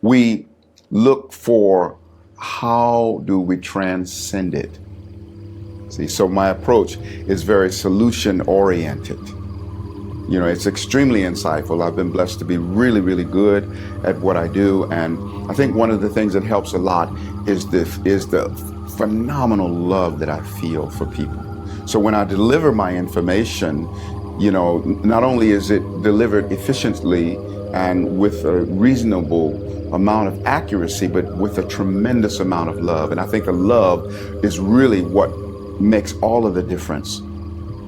we look for how do we transcend it. See, so my approach is very solution oriented. You know, it's extremely insightful. I've been blessed to be really, really good at what I do. And I think one of the things that helps a lot is the phenomenal love that I feel for people. So when I deliver my information, you know, not only is it delivered efficiently and with a reasonable amount of accuracy, but with a tremendous amount of love. And I think the love is really what makes all of the difference,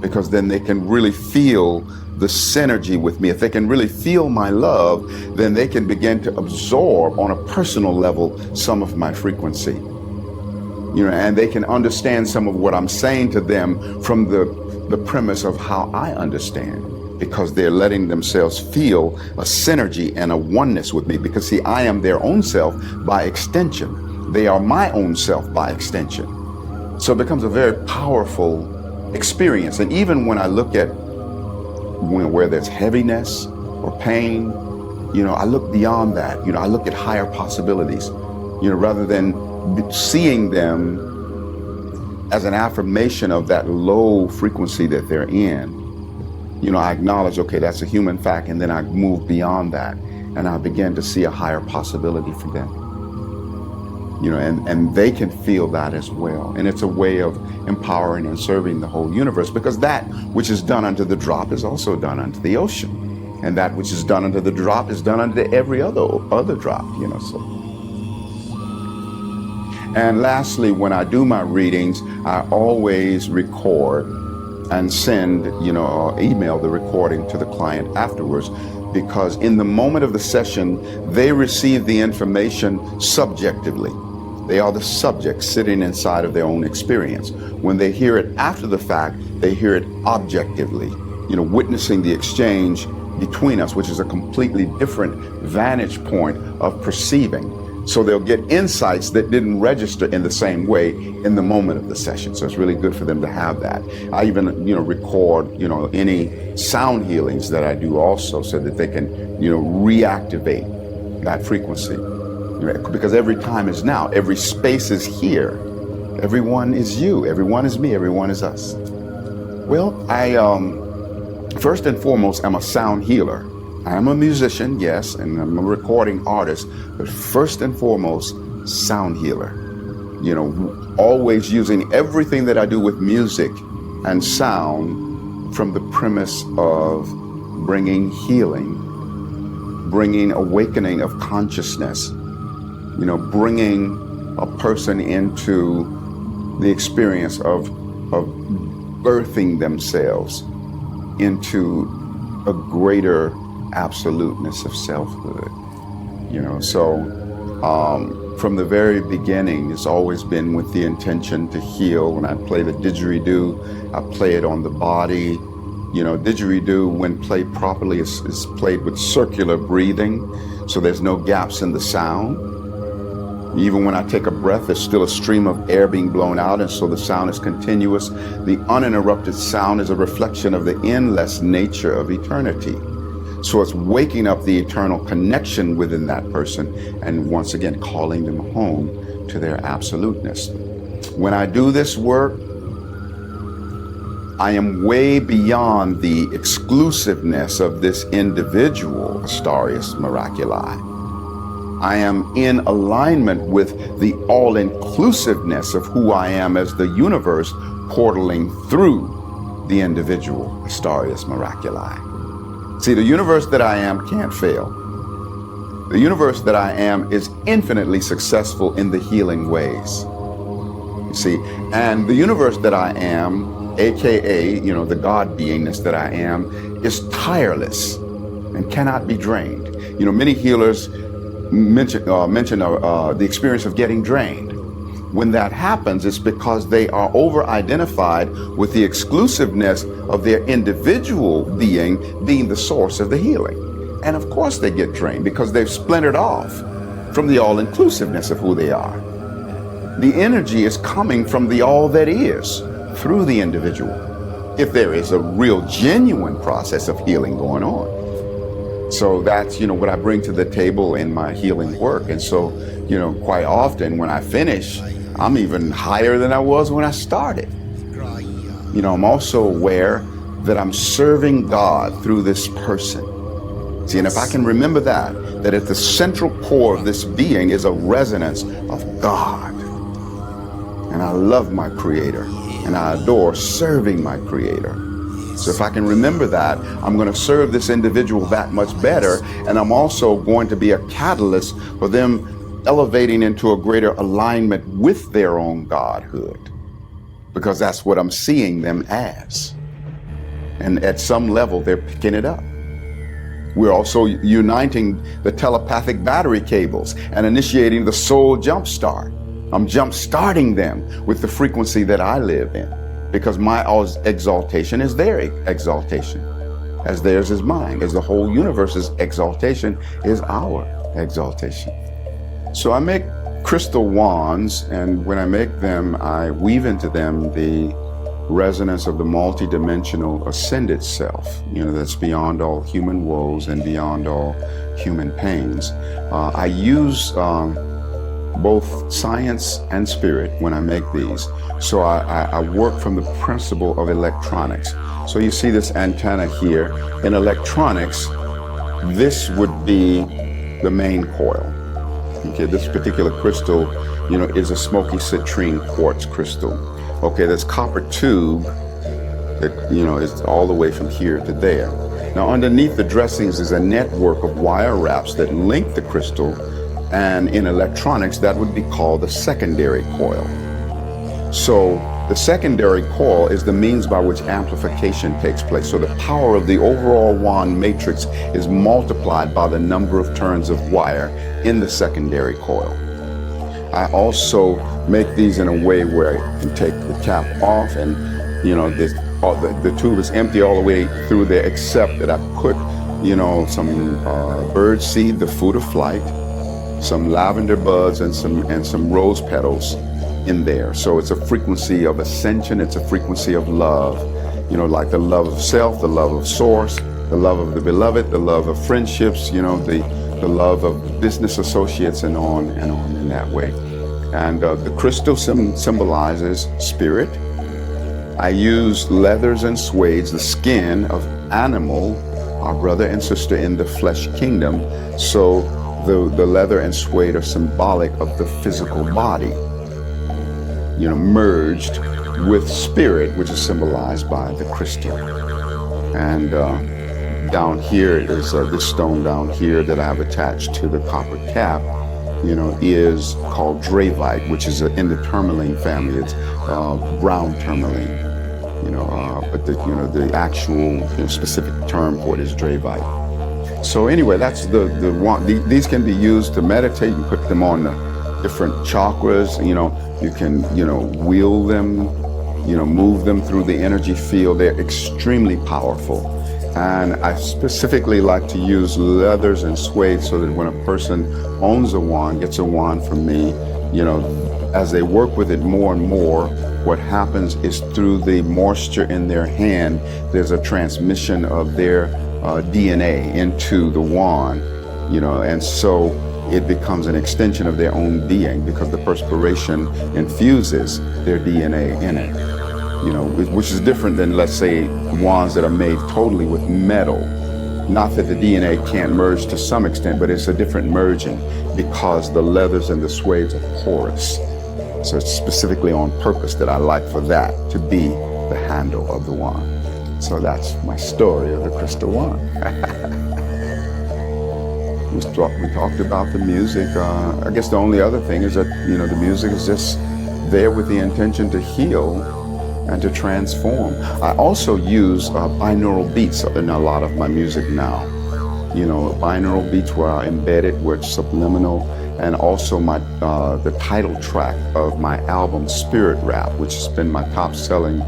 because then they can really feel the synergy with me. If they can really feel my love, then they can begin to absorb on a personal level some of my frequency. You know, and they can understand some of what I'm saying to them from the premise of how I understand, because they're letting themselves feel a synergy and a oneness with me. Because see, I am their own self by extension. They are my own self by extension. So it becomes a very powerful experience. And even when I look at where there's heaviness or pain, you know, I look beyond that. You know, I look at higher possibilities, you know, rather than seeing them as an affirmation of that low frequency that they're in. You know, I acknowledge, okay, that's a human fact, and then I move beyond that and I begin to see a higher possibility for them. You know, and they can feel that as well. And it's a way of empowering and serving the whole universe, because that which is done unto the drop is also done unto the ocean. And that which is done unto the drop is done unto every other drop, you know, so. And lastly, when I do my readings, I always record and send, you know, or email the recording to the client afterwards, because in the moment of the session, they receive the information subjectively. They are the subject sitting inside of their own experience. When they hear it after the fact, they hear it objectively, you know, witnessing the exchange between us, which is a completely different vantage point of perceiving. So they'll get insights that didn't register in the same way in the moment of the session. So it's really good for them to have that. I even, you know, record, you know, any sound healings that I do also, so that they can, you know, reactivate that frequency. Because every time is now, every space is here. Everyone is you, everyone is me, everyone is us. Well, I first and foremost am a sound healer. I am a musician, yes, and I'm a recording artist, but first and foremost, sound healer. You know, always using everything that I do with music and sound from the premise of bringing healing, bringing awakening of consciousness, you know, bringing a person into the experience of birthing themselves into a greater absoluteness of selfhood. You know, so from the very beginning, it's always been with the intention to heal. When I play the didgeridoo, I play it on the body. You know, didgeridoo, when played properly, is played with circular breathing, so there's no gaps in the sound. Even when I take a breath, there's still a stream of air being blown out, and so the sound is continuous. The uninterrupted sound is a reflection of the endless nature of eternity. So it's waking up the eternal connection within that person, and once again calling them home to their absoluteness. When I do this work, I am way beyond the exclusiveness of this individual, Astarius Miraculii. I am in alignment with the all-inclusiveness of who I am as the universe portaling through the individual, Astarius Miraculii. See, the universe that I am can't fail. The universe that I am is infinitely successful in the healing ways. You see, and the universe that I am, AKA, you know, the God beingness that I am, is tireless and cannot be drained. You know, many healers mention the experience of getting drained. When that happens, it's because they are over-identified with the exclusiveness of their individual being the source of the healing. And of course they get drained because they've splintered off from the all-inclusiveness of who they are. The energy is coming from the all that is through the individual, if there is a real genuine process of healing going on. So that's, what I bring to the table in my healing work. And so, quite often when I finish, I'm even higher than I was when I started. I'm also aware that I'm serving God through this person. See, and if I can remember that at the central core of this being is a resonance of God. And I love my Creator, and I adore serving my Creator. So if I can remember that, I'm going to serve this individual that much better, and I'm also going to be a catalyst for them elevating into a greater alignment with their own Godhood, because that's what I'm seeing them as. And at some level, they're picking it up. We're also uniting the telepathic battery cables and initiating the soul jumpstart. I'm jump-starting them with the frequency that I live in, because my exaltation is their exaltation, as theirs is mine, as the whole universe's exaltation is our exaltation. So I make crystal wands, and when I make them, I weave into them the resonance of the multidimensional ascended self, that's beyond all human woes and beyond all human pains. I use both science and spirit when I make these. So I work from the principle of electronics. So you see this antenna here. In electronics, this would be the main coil. Okay, this particular crystal, is a smoky citrine quartz crystal. Okay, this copper tube that, is all the way from here to there. Now, underneath the dressings is a network of wire wraps that link the crystal, and in electronics, that would be called the secondary coil. So the secondary coil is the means by which amplification takes place. So the power of the overall wand matrix is multiplied by the number of turns of wire in the secondary coil. I also make these in a way where I can take the cap off, and the tube is empty all the way through there, except that I put some bird seed, the food of flight, some lavender buds, and some rose petals in there. So it's a frequency of ascension, it's a frequency of love, like the love of self, the love of source, the love of the beloved, the love of friendships, the love of business associates, and on in that way. And the crystal symbolizes spirit. I use leathers and suedes, the skin of animal, our brother and sister in the flesh kingdom. So the leather and suede are symbolic of the physical body, merged with spirit, which is symbolized by the crystal. And down here is this stone down here that I've attached to the copper cap, is called Dravite, which is in the tourmaline family. It's brown tourmaline, but the actual specific term for it is Dravite. So anyway, that's the one. These can be used to meditate. You put them on the different chakras. You can wheel them, move them through the energy field. They're extremely powerful. And I specifically like to use leathers and suede so that when a person owns a wand, gets a wand from me, as they work with it more and more, what happens is through the moisture in their hand, there's a transmission of their DNA into the wand, and so it becomes an extension of their own being, because the perspiration infuses their DNA in it, which is different than, let's say, wands that are made totally with metal. Not that the DNA can't merge to some extent, but it's a different merging, because the leathers and the suedes are porous. So it's specifically on purpose that I like for that to be the handle of the wand. So that's my story of the crystal wand. We talked about the music. I guess the only other thing is that, the music is just there with the intention to heal and to transform. I also use binaural beats in a lot of my music now. Binaural beats where I embed it, where it's subliminal, and also the title track of my album, Spirit Rap, which has been my top-selling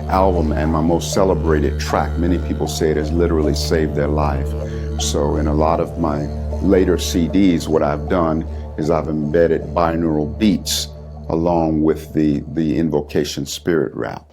album and my most celebrated track. Many people say it has literally saved their life. So in a lot of my later CDs, what I've done is I've embedded binaural beats along with the invocation Spirit Rap.